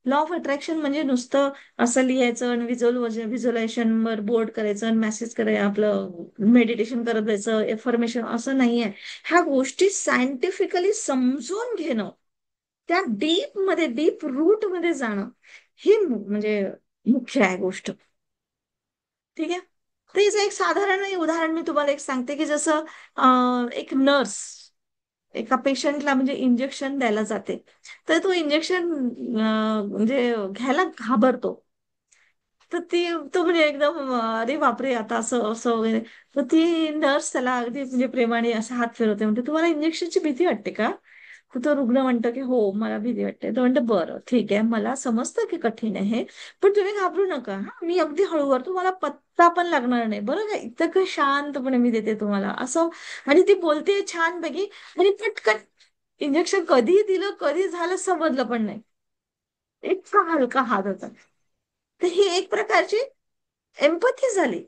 लॉ ऑफ अट्रॅक्शन म्हणजे नुसतं असं लिहायचं आणि व्हिज्युअलायझेशन वर बोर्ड करायचं आणि मेसेज करायचं, आपलं मेडिटेशन करत जायचं, एफर्मेशन असं नाहीये. ह्या गोष्टी सायंटिफिकली समजून घेणं, त्या डीप मध्ये, डीप रूट मध्ये जाणं, ही म्हणजे मुख्य आहे गोष्ट. ठीक आहे. तर हिचं एक साधारण उदाहरण मी तुम्हाला एक सांगते की जसं एक नर्स एका पेशंटला म्हणजे इंजेक्शन द्यायला जाते, तर तो इंजेक्शन म्हणजे घ्यायला घाबरतो. तर तो म्हणजे एकदम अरे बापरे आता असं असं वगैरे. तर ती नर्स त्याला अगदी म्हणजे प्रेमाने असा हात फिरवते, म्हणते तुम्हाला इंजेक्शनची भीती वाटते का? तर तो रुग्ण म्हणतो की हो मला भीती वाटते. तो म्हणतो बरं ठीक आहे, मला समजतं की कठीण आहे, पण तुम्ही घाबरू नका हा, मी अगदी हळूवार, तुम्हाला पत्ता पण लागणार नाही बरं का, इतकं शांतपणे मी देते तुम्हाला असं. आणि ती बोलते छानपैकी, आणि पटकन इंजेक्शन कधी दिलं कधी झालं समजलं पण नाही. इतका हलका हात होता. तर ही एक प्रकारची एम्पथी झाली.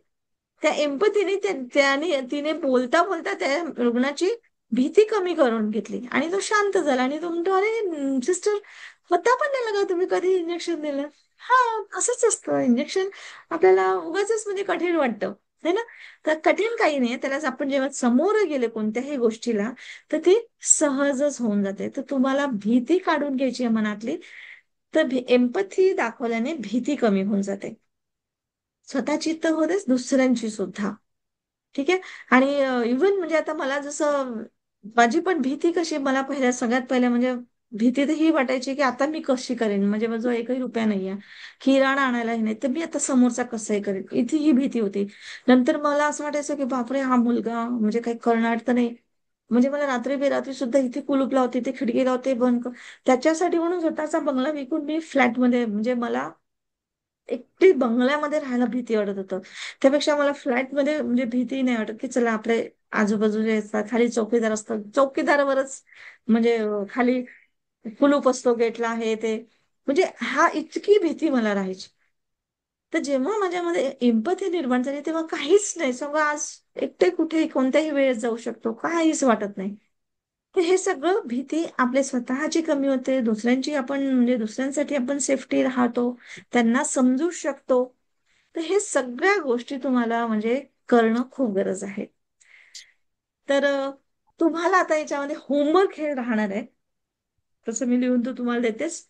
त्या एम्पथीने त्याने तिने बोलता बोलता त्या रुग्णाची भीती कमी करून घेतली आणि तो शांत झाला. आणि तो म्हणतो अरे सिस्टर, पत्ता पण नाही लगा तुम्ही कधी इंजेक्शन दिलं. हा, असंच असतं इंजेक्शन. आपल्याला उगाचच म्हणजे कठीण वाटतं, है ना. तर कठीण काही नाही, त्याला आपण जेव्हा समोर गेले कोणत्याही गोष्टीला, तर ती सहजच होऊन जाते. तर तुम्हाला भीती काढून घ्यायची आहे मनातली, तर एम्पथी दाखवल्याने भीती कमी होऊन जाते. स्वतःची तर होतेच, दुसऱ्यांची सुद्धा. ठीक आहे. आणि इव्हन म्हणजे आता मला जसं माझी पण भीती कशी, मला सगळ्यात पहिल्या म्हणजे भीती तर ही वाटायची की आता मी कशी करेन, म्हणजे माझा एकही रुपया नाहीये, किराणा आणायलाही नाही, तर मी आता समोरचा कसंही करेन, इथे ही भीती होती. नंतर मला असं वाटायचं की बापरे हा मुलगा म्हणजे काही करणार तर नाही. म्हणजे मला रात्री बेरात्री सुद्धा इथे कुलूप लावते, इथे खिडकी लावते, बंद त्याच्यासाठी म्हणून स्वतःचा बंगला विकून मी फ्लॅटमध्ये, म्हणजे मला एकटी बंगल्यामध्ये राहायला भीती वाटत होतं. त्यापेक्षा मला फ्लॅटमध्ये म्हणजे भीती नाही वाटत, की चला आपले आजूबाजूचे असतात, खाली चौकीदार असतात, चौकीदारावरच म्हणजे खाली कुलूप असतो गेटला, हे ते, म्हणजे हा इतकी भीती मला राहायची. तर जेव्हा माझ्यामध्ये एम्पथी निर्माण झाली, तेव्हा काहीच नाही, सगळं आज एकटे कुठे कोणत्याही वेळेत जाऊ शकतो, काहीच वाटत नाही. तर हे सगळं भीती आपले स्वतःची कमी होते, दुसऱ्यांची आपण म्हणजे दुसऱ्यांसाठी आपण सेफ्टी राहतो, त्यांना समजू शकतो. तर हे सगळ्या गोष्टी तुम्हाला म्हणजे करणं खूप गरज आहे. तर तुम्हाला आता याच्यामध्ये होमवर्क हे राहणार आहे, तसं मी लिहून तर तुम्हाला देतेच,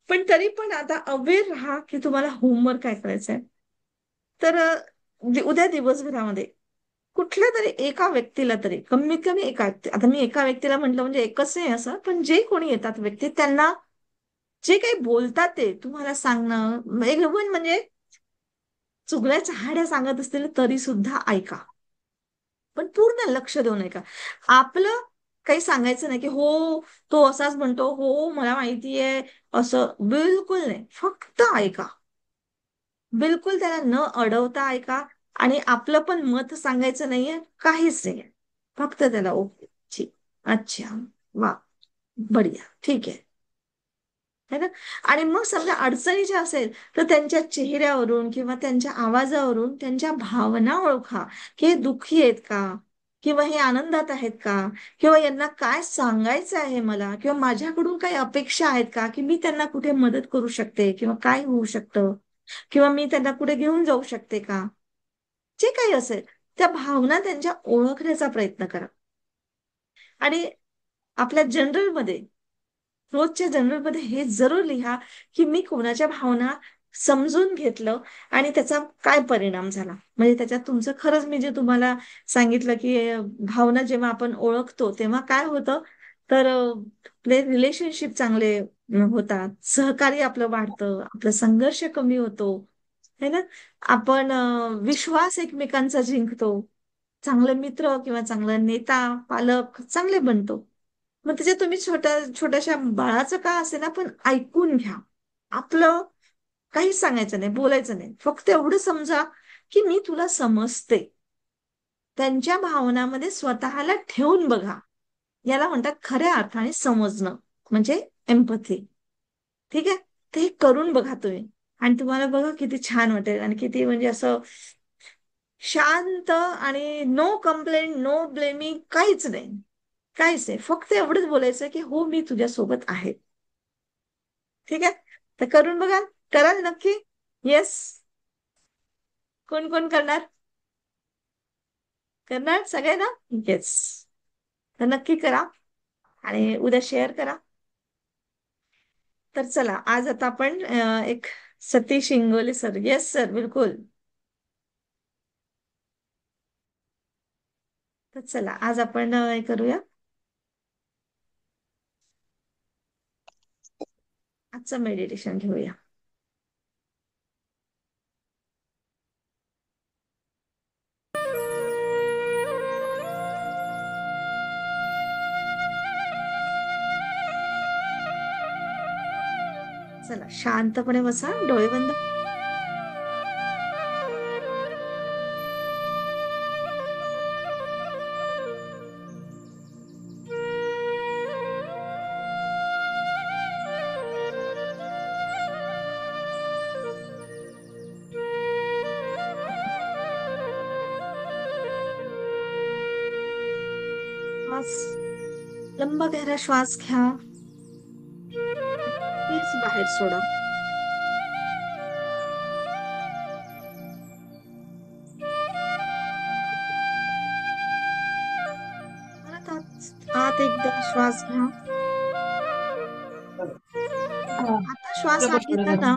पण तरी पण आता अवेअर राहा की तुम्हाला होमवर्क काय करायचं आहे. तर उद्या दिवसभरामध्ये कुठल्या तरी एका व्यक्तीला तरी, कमीत कमी एका आता मी एका व्यक्तीला म्हटलं म्हणजे एकच नाही असं, पण जे कोणी येतात व्यक्ती, त्यांना जे काही बोलतात ते तुम्हाला सांगणं, इव्हन म्हणजे चुगल्या चहाड्या सांगत असतील तरी सुद्धा ऐका, पण पूर्ण लक्ष देऊन ऐका. आपलं काही सांगायचं नाही की हो तो असाच म्हणतो, हो मला माहितीये, असं बिलकुल नाही, फक्त ऐका. बिलकुल त्याला न अडवता ऐका. आणि आपलं पण मत सांगायचं नाहीये, काहीच नाहीये, फक्त त्याला ओके, ठीक, अच्छा, वा, बढिया, ठीक आहे, है ना. आणि मग समजा अडचणीच्या असेल, तर त्यांच्या चेहऱ्यावरून किंवा त्यांच्या आवाजावरून त्यांच्या भावना ओळखा, की हे दुःखी आहेत का, किंवा हे आनंदात आहेत का, किंवा यांना काय सांगायचं आहे मला, किंवा माझ्याकडून काही अपेक्षा आहेत का, की मी त्यांना कुठे मदत करू शकते, किंवा काय होऊ शकतं, किंवा मी त्यांना कुठे घेऊन जाऊ शकते का, जे काही असेल, त्या भावना त्यांच्या ओळखण्याचा प्रयत्न करा. आणि आपल्या जनरलमध्ये, रोजच्या जनरलमध्ये हे जरूर लिहा की मी कोणाच्या भावना समजून घेतलं आणि त्याचा काय परिणाम झाला. म्हणजे त्याच्यात तुमचं खरंच, मी जे तुम्हाला सांगितलं की भावना जेव्हा आपण ओळखतो तेव्हा काय होतं, तर आपले रिलेशनशिप चांगले होतात, सहकार्य आपलं वाढतं, आपला संघर्ष कमी होतो, है ना. आपण विश्वास एकमेकांचा जिंकतो, चांगले मित्र किंवा चांगला नेता, पालक चांगले बनतो. मग त्याच्यात तुम्ही छोट्याशा बाळाचं का असे ना, पण ऐकून घ्या. आपलं काहीच सांगायचं नाही, बोलायचं नाही, फक्त एवढं समजा की मी तुला समजते. त्यांच्या भावनामध्ये स्वतःला ठेवून बघा. याला म्हणतात खऱ्या अर्थाने समजणं, म्हणजे एम्पथी. ठीक आहे. ते हे करून बघा तुम्ही, आणि तुम्हाला बघा किती छान वाटेल, आणि किती म्हणजे असं शांत, आणि नो कंप्लेंट, नो ब्लेमिंग, काहीच नाही, काहीच नाही, फक्त एवढंच बोलायचं की हो मी तुझ्या सोबत आहे. ठीक आहे. तर करून बघाल, कराल नक्की. येस. कोण कोण करणार? करणार सगळे ना? येस. तर नक्की करा, आणि उद्या शेअर करा. तर चला, आज आता आपण एक Satish Ingole sir, yes sir, बिलकुल. तर चला आज आपण हे करूया. आजचं मेडिटेशन घेऊया. चला शांतपणे बसा, डोळे बंद. श्वास, लंबा गहरा श्वास घ्या, प्लीज बाहेर सोडा. परत आत एकदा श्वास घ्या. आता श्वास आत घेताना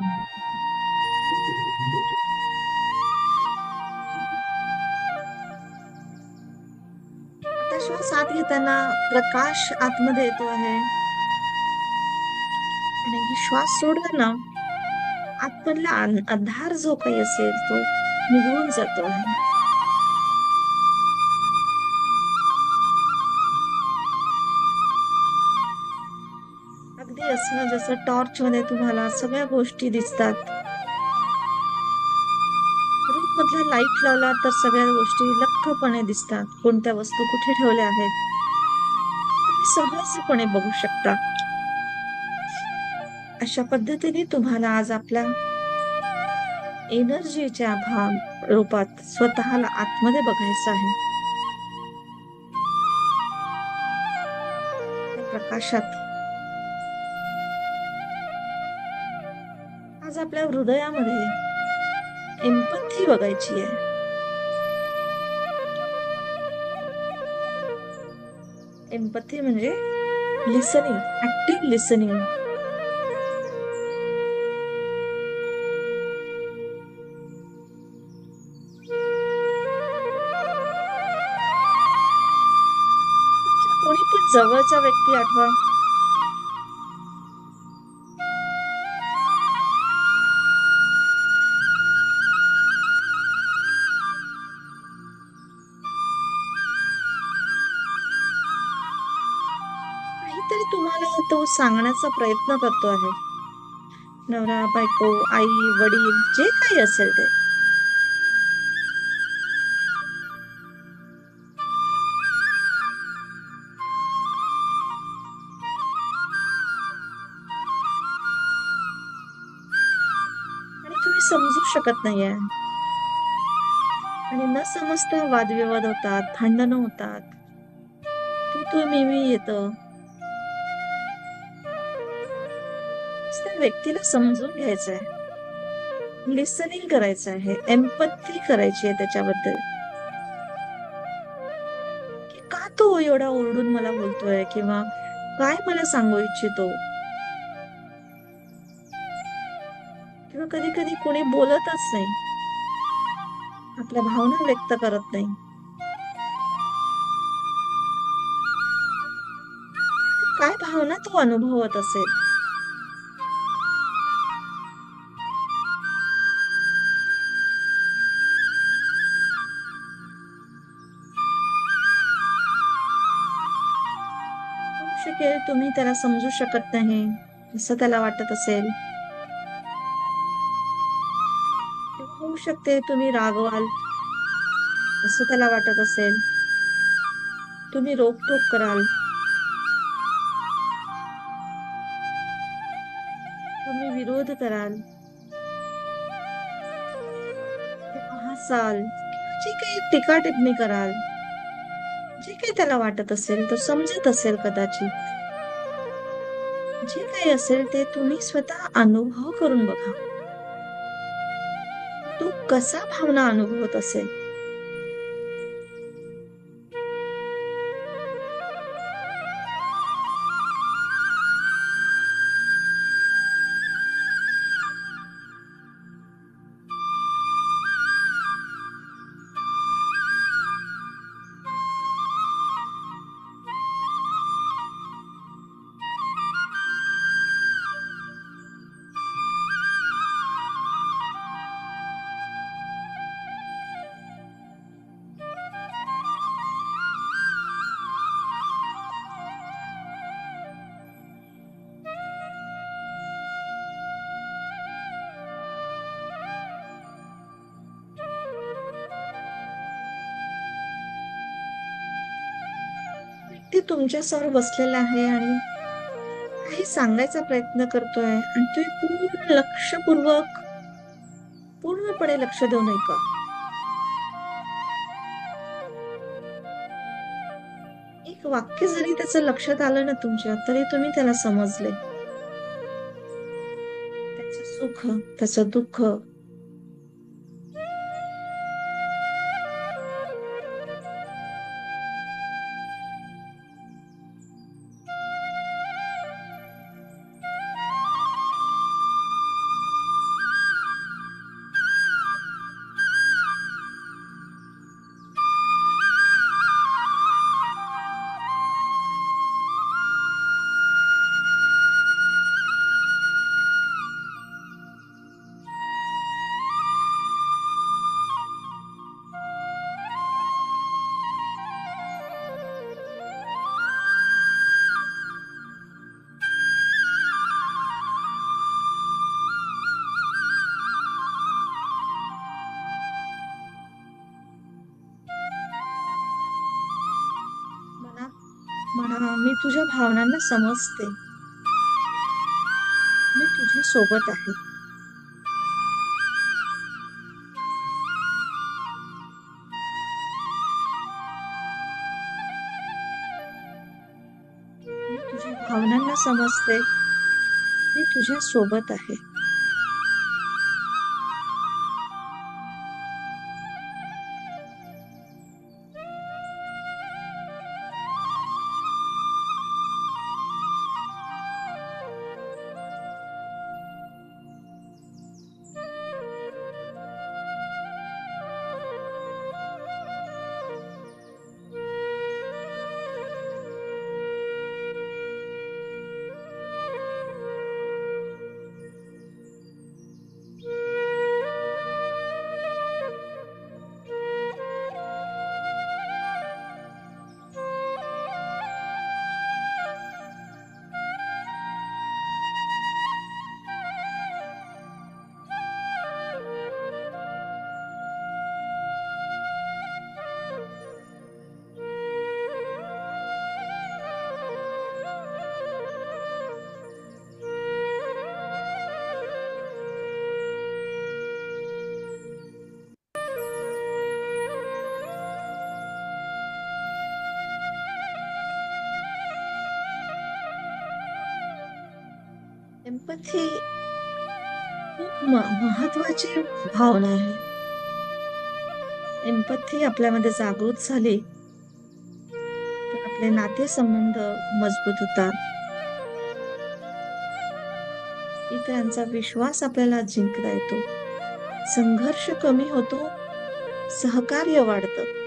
आता श्वास आत घेताना प्रकाश आतमध्ये येतो आहे आणि श्वास सोडताना आतमधला अंधार जो काही असेल तो निघून जातो आहे. अगदी असं जसं टॉर्च मध्ये तुम्हाला सगळ्या गोष्टी दिसतात. रूम मधला लाईट लावला तर सगळ्या गोष्टी लख्खपणे दिसतात. कोणत्या वस्तू कुठे ठेवल्या आहेत तुम्ही सहजपणे बघू शकता. अशा पद्धतीने तुम्हाला आज आपल्या एनर्जीच्या रूपात स्वतःला आतमध्ये बघायचं आहे. प्रकाशात आज आपल्या हृदयामध्ये एम्पथी बघायची आहे. एम्पथी म्हणजे लिसनिंग, ऍक्टिव्ह लिसनिंग. कोणी पण जवळचा व्यक्ती आठवा. काहीतरी तुम्हाला तो सांगण्याचा प्रयत्न करतो आहे. नवरा, बायको, आई, वडील, जे काही असेल ते. आणि तुम्ही समजू शकत नाहीये आणि न समजता वादविवाद होतात, भांडणं होतात, तू मी येतं. त्या व्यक्तीला समजून घ्यायचंय, लिसनिंग करायचं आहे, एम्पथी करायची आहे त्याच्याबद्दल, की का तो एवढा ओरडून मला बोलतोय किंवा काय मला सांगू इच्छितो. किंवा कधी कधी कोणी बोलतच नाही, आपल्या भावना व्यक्त करत नाही. काय भावना तो अनुभवत असेल. होऊ शकेल तुम्ही त्याला समजू शकत नाही असं त्याला वाटत असेल. होऊ शकते तुम्ही रागवाल असं त्याला वाटत असेल. तुम्ही रोकटोक कराल, तुम्ही विरोध कराल, हसाल, जे काही टीकाटिप्पणी कराल, जे काही त्याला वाटत असेल तो समजत असेल कदाचित. जे काही असेल ते तुम्ही स्वतः अनुभव करून बघा. तो कसा भावना अनुभवत असेल. इथे तुमच्यासमोर बसलेला आहे आणि काही सांगायचा प्रयत्न करतोय आणि तुम्ही पूर्ण लक्षपूर्वक पूर्णपणे लक्ष देऊन ऐका. एक वाक्य जरी त्याचं लक्षात आलं ना तुमच्या, तरी तुम्ही त्याला समजले. त्याचं सुख, त्याचं दुःख. म्हणा, म्हणा, मी तुझ्या भावनांना समजते. मी तुझ्या सोबत आहे. मी तुझ्या भावनांना समजते. मी तुझ्या सोबत आहे. एम्पथी खूप महत्वाची भावना आहे. एम्पथी आपल्यामध्ये जागृत झाली तर आपले नातेसंबंध मजबूत होतात. इतरांचा विश्वास आपल्याला जिंकता येतो. संघर्ष कमी होतो. सहकार्य वाढतं.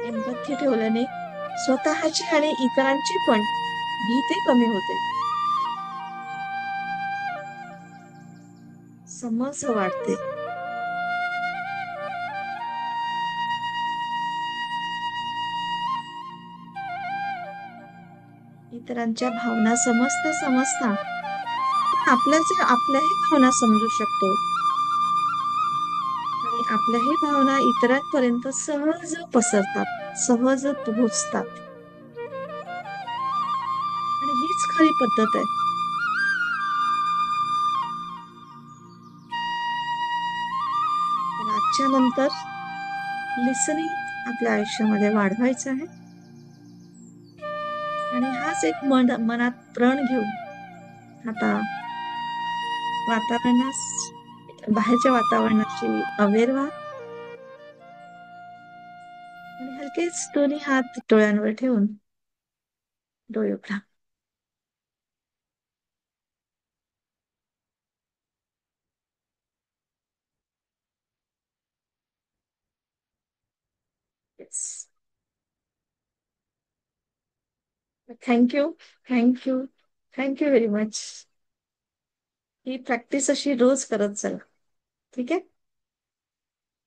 एम्पथी ठेवल्याने स्वतःची आणि इतरांची पण भीती कमी होते. समज वाढते. इतरांच्या भावना समजता समजता आपल्याही भावना समजू शकतो आणि आपल्याही भावना इतरांपर्यंत सहज पसरतात, सहज पोहोचतात. आणि हीच खरी पद्धत आहे. तर आजच्या नंतर लिसनिंग आपल्या आयुष्यामध्ये वाढवायचं आहे आणि हाच एक मनात प्रण घेऊन आता वातावरणास बाहेरच्या वातावरणाची अवेर व्हा आणि हलकेच दोन्ही हात डोळ्यांवर ठेवून डोळे उघडा. Yes. Thank you. Thank you. Thank you very much. ही प्रॅक्टिस अशी रोज करत चला. ठीक आहे.